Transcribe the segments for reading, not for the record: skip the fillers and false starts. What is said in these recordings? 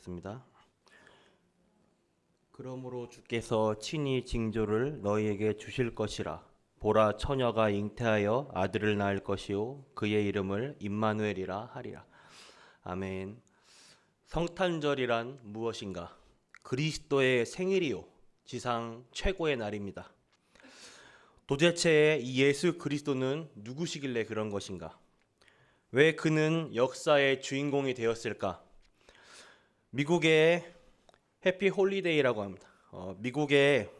기도하겠습니다. 그러므로 주께서 친히 징조를 너희에게 주실 것이라. 보라, 처녀가 잉태하여 아들을 낳을 것이요 그의 이름을 임마누엘이라 하리라. 아멘. 성탄절이란 무엇인가? 그리스도의 생일이요 지상 최고의 날입니다. 도대체 이 예수 그리스도는 누구시길래 그런 것인가? 왜 그는 역사의 주인공이 되었을까? 미국의 해피 홀리데이라고 합니다. 미국에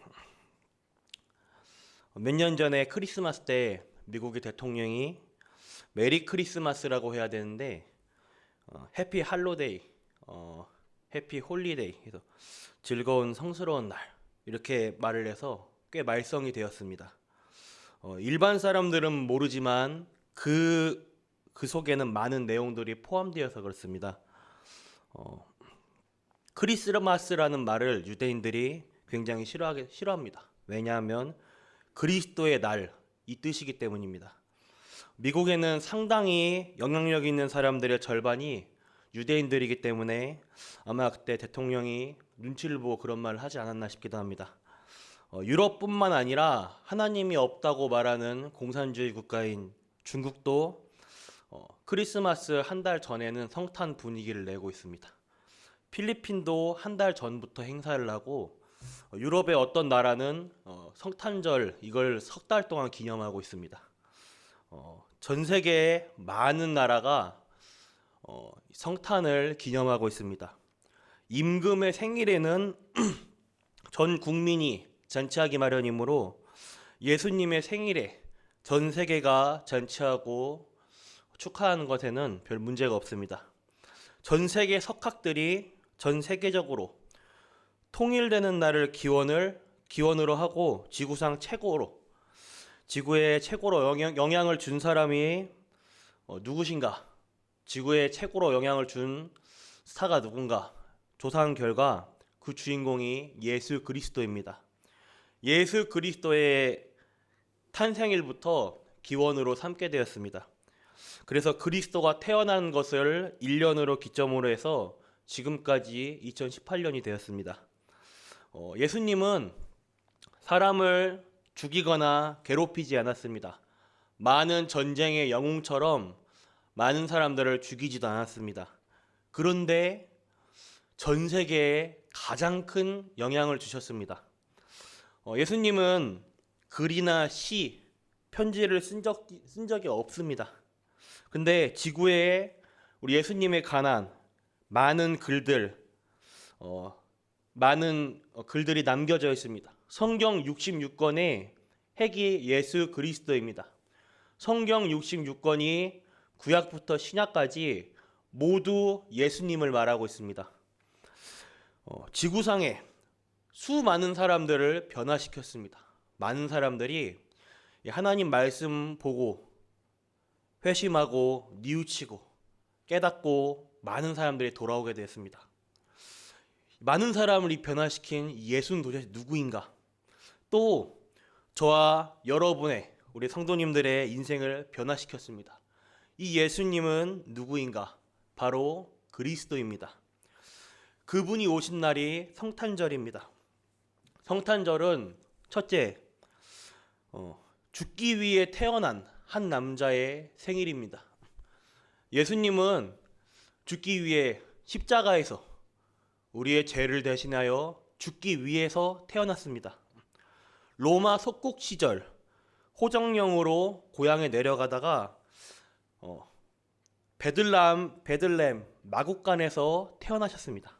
몇 년 전에 크리스마스 때 미국의 대통령이 메리 크리스마스라고 해야 되는데 해피 할로데이, 해피 홀리데이 해서 즐거운 성스러운 날 이렇게 말을 해서 꽤 말썽이 되었습니다. 일반 사람들은 모르지만 그 속에는 많은 내용들이 포함되어서 그렇습니다. 크리스마스라는 말을 유대인들이 굉장히 싫어합니다. 왜냐하면 그리스도의 날, 이 뜻이기 때문입니다. 미국에는 상당히 영향력 있는 사람들의 절반이 유대인들이기 때문에 아마 그때 대통령이 눈치를 보고 그런 말을 하지 않았나 싶기도 합니다. 유럽뿐만 아니라 하나님이 없다고 말하는 공산주의 국가인 중국도 크리스마스 한 달 전에는 성탄 분위기를 내고 있습니다. 필리핀도 한 달 전부터 행사를 하고 유럽의 어떤 나라는 성탄절 이걸 석 달 동안 기념하고 있습니다. 전 세계의 많은 나라가 성탄을 기념하고 있습니다. 임금의 생일에는 전 국민이 잔치하기 마련이므로 예수님의 생일에 전 세계가 잔치하고 축하하는 것에는 별 문제가 없습니다. 전 세계 석학들이 전 세계적으로 통일되는 날을 기원으로 하고 지구에 최고로 영향을 준 사람이 누구신가? 지구에 최고로 영향을 준 스타가 누군가? 조사한 결과 그 주인공이 예수 그리스도입니다. 예수 그리스도의 탄생일부터 기원으로 삼게 되었습니다. 그래서 그리스도가 태어난 것을 1년으로 기점으로 해서 지금까지 2018년이 되었습니다. 예수님은 사람을 죽이거나 괴롭히지 않았습니다. 많은 전쟁의 영웅처럼 많은 사람들을 죽이지도 않았습니다. 그런데 전 세계에 가장 큰 영향을 주셨습니다. 예수님은 글이나 시, 편지를 쓴 적이 없습니다. 근데 지구에 우리 예수님에 관한 많은 글들이 남겨져 있습니다. 성경 66권의 핵이 예수 그리스도입니다. 성경 66권이 구약부터 신약까지 모두 예수님을 말하고 있습니다. 지구상에 수많은 사람들을 변화시켰습니다. 많은 사람들이 하나님 말씀 보고 회심하고 뉘우치고 깨닫고 많은 사람들이 돌아오게 되었습니다. 많은 사람을 변화시킨 예수는 도대체 누구인가? 또 저와 여러분의 우리 성도님들의 인생을 변화시켰습니다. 이 예수님은 누구인가? 바로 그리스도입니다. 그분이 오신 날이 성탄절입니다. 성탄절은 첫째, 죽기 위해 태어난 한 남자의 생일입니다. 예수님은 죽기 위해 십자가에서 우리의 죄를 대신하여 죽기 위해서 태어났습니다. 로마 속국 시절 호정령으로 고향에 내려가다가 베들레헴 마국간에서 태어나셨습니다.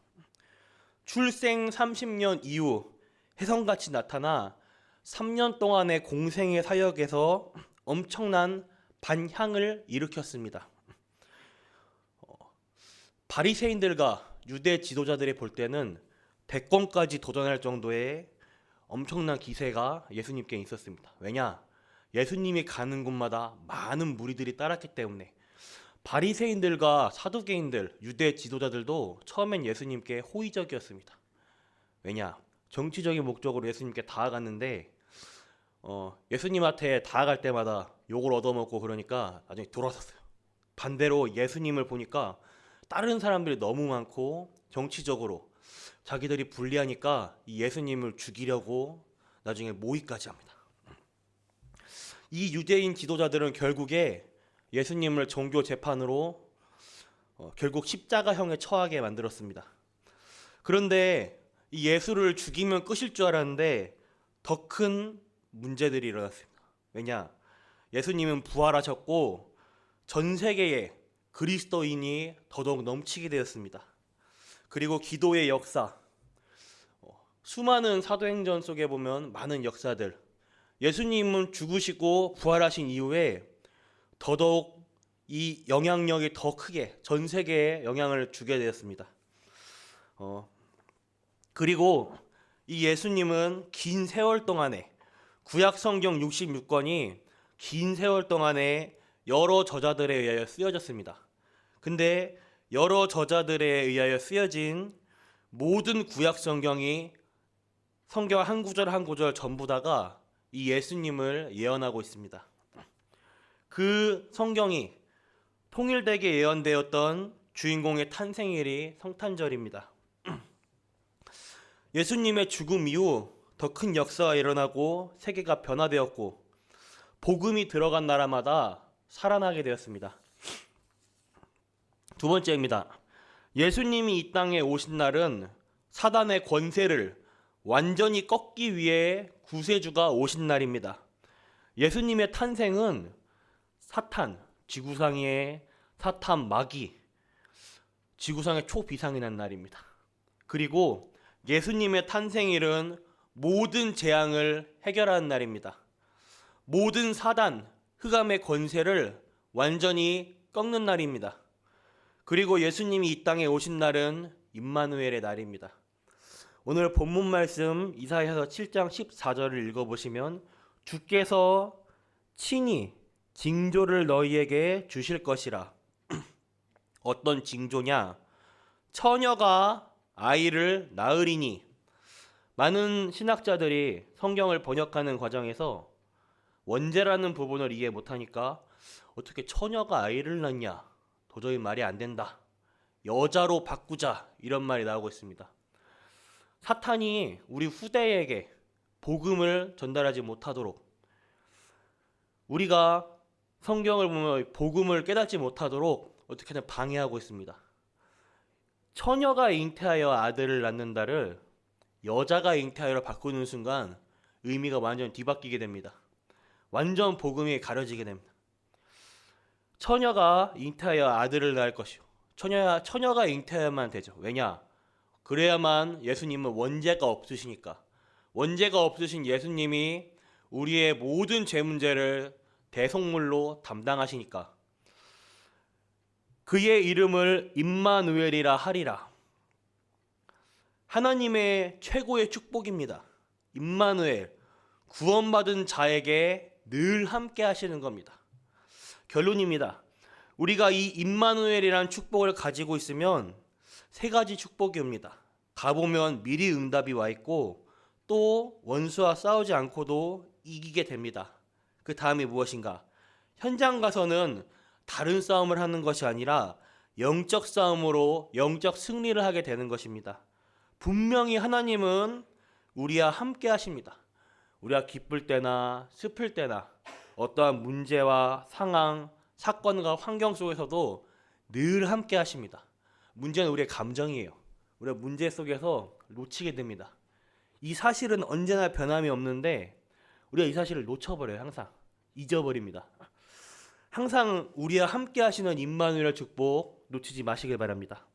출생 30년 이후 혜성같이 나타나 3년 동안의 공생의 사역에서 엄청난 반향을 일으켰습니다. 바리새인들과 유대 지도자들이 볼 때는 대권까지 도전할 정도의 엄청난 기세가 예수님께 있었습니다. 왜냐? 예수님이 가는 곳마다 많은 무리들이 따랐기 때문에. 바리새인들과 사두개인들, 유대 지도자들도 처음엔 예수님께 호의적이었습니다. 왜냐? 정치적인 목적으로 예수님께 다가갔는데 예수님한테 다가갈 때마다 욕을 얻어먹고 그러니까 나중에 돌아섰어요. 반대로 예수님을 보니까 다른 사람들이 너무 많고 정치적으로 자기들이 불리하니까 이 예수님을 죽이려고 나중에 모의까지 합니다. 이 유대인 지도자들은 결국에 예수님을 종교 재판으로 결국 십자가형에 처하게 만들었습니다. 그런데 이 예수를 죽이면 끝일 줄 알았는데 더 큰 문제들이 일어났습니다. 왜냐? 예수님은 부활하셨고 전 세계에 그리스도인이 더더욱 넘치게 되었습니다. 그리고 기도의 역사, 수많은 사도행전 속에 보면 많은 역사들, 예수님은 죽으시고 부활하신 이후에 더더욱 이 영향력이 더 크게 전 세계에 영향을 주게 되었습니다. 그리고 이 예수님은 긴 세월 동안에 구약 성경 66권이 긴 세월 동안에 여러 저자들에 의하여 쓰여졌습니다. 근데 여러 저자들에 의하여 쓰여진 모든 구약 성경이 성경 한 구절 한 구절 전부 다가 이 예수님을 예언하고 있습니다. 그 성경이 통일되게 예언되었던 주인공의 탄생일이 성탄절입니다. 예수님의 죽음 이후 더 큰 역사가 일어나고 세계가 변화되었고 복음이 들어간 나라마다 살아나게 되었습니다. 두 번째입니다. 예수님이 이 땅에 오신 날은 사단의 권세를 완전히 꺾기 위해 구세주가 오신 날입니다. 예수님의 탄생은 사탄, 지구상의 사탄 마귀, 지구상의 초비상이 난 날입니다. 그리고 예수님의 탄생일은 모든 재앙을 해결하는 날입니다. 모든 사단, 흑암의 권세를 완전히 꺾는 날입니다. 그리고 예수님이 이 땅에 오신 날은 임마누엘의 날입니다. 오늘 본문 말씀 이사야서 7장 14절을 읽어보시면 주께서 친히 징조를 너희에게 주실 것이라. 어떤 징조냐? 처녀가 아이를 낳으리니. 많은 신학자들이 성경을 번역하는 과정에서 원죄라는 부분을 이해 못하니까 어떻게 처녀가 아이를 낳냐? 도저히 말이 안 된다. 여자로 바꾸자. 이런 말이 나오고 있습니다. 사탄이 우리 후대에게 복음을 전달하지 못하도록, 우리가 성경을 보면 복음을 깨닫지 못하도록 어떻게든 방해하고 있습니다. 처녀가 잉태하여 아들을 낳는다를 여자가 잉태하여로 바꾸는 순간 의미가 완전 뒤바뀌게 됩니다. 완전 복음이 가려지게 됩니다. 처녀가 잉태하여 아들을 낳을 것이요. 처녀가 잉태해야만 되죠. 왜냐? 그래야만 예수님은 원죄가 없으시니까. 원죄가 없으신 예수님이 우리의 모든 죄 문제를 대속물로 담당하시니까. 그의 이름을 임마누엘이라 하리라. 하나님의 최고의 축복입니다. 임마누엘, 구원받은 자에게 늘 함께 하시는 겁니다. 결론입니다. 우리가 이 임마누엘이라는 축복을 가지고 있으면 세 가지 축복이 옵니다. 가보면 미리 응답이 와 있고 또 원수와 싸우지 않고도 이기게 됩니다. 그 다음이 무엇인가? 현장 가서는 다른 싸움을 하는 것이 아니라 영적 싸움으로 영적 승리를 하게 되는 것입니다. 분명히 하나님은 우리와 함께 하십니다. 우리가 기쁠 때나 슬플 때나 어떠한 문제와 상황, 사건과 환경 속에서도 늘 함께 하십니다. 문제는 우리의 감정이에요. 우리가 문제 속에서 놓치게 됩니다. 이 사실은 언제나 변함이 없는데 우리가 이 사실을 놓쳐버려요. 항상 잊어버립니다. 항상 우리와 함께 하시는 임마누엘 축복 놓치지 마시길 바랍니다.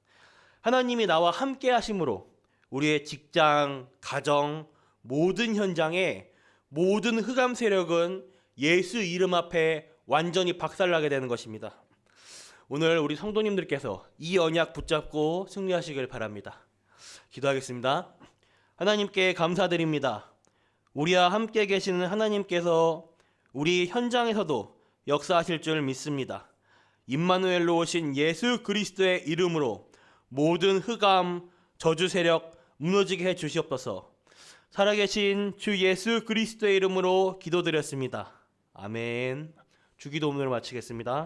하나님이 나와 함께 하심으로 우리의 직장, 가정, 모든 현장에 모든 흑암 세력은 예수 이름 앞에 완전히 박살나게 되는 것입니다. 오늘 우리 성도님들께서 이 언약 붙잡고 승리하시길 바랍니다. 기도하겠습니다. 하나님께 감사드립니다. 우리와 함께 계시는 하나님께서 우리 현장에서도 역사하실 줄 믿습니다. 임마누엘로 오신 예수 그리스도의 이름으로 모든 흑암, 저주 세력 무너지게 해 주시옵소서. 살아계신 주 예수 그리스도의 이름으로 기도드렸습니다. 아멘. 주기도 오늘 마치겠습니다.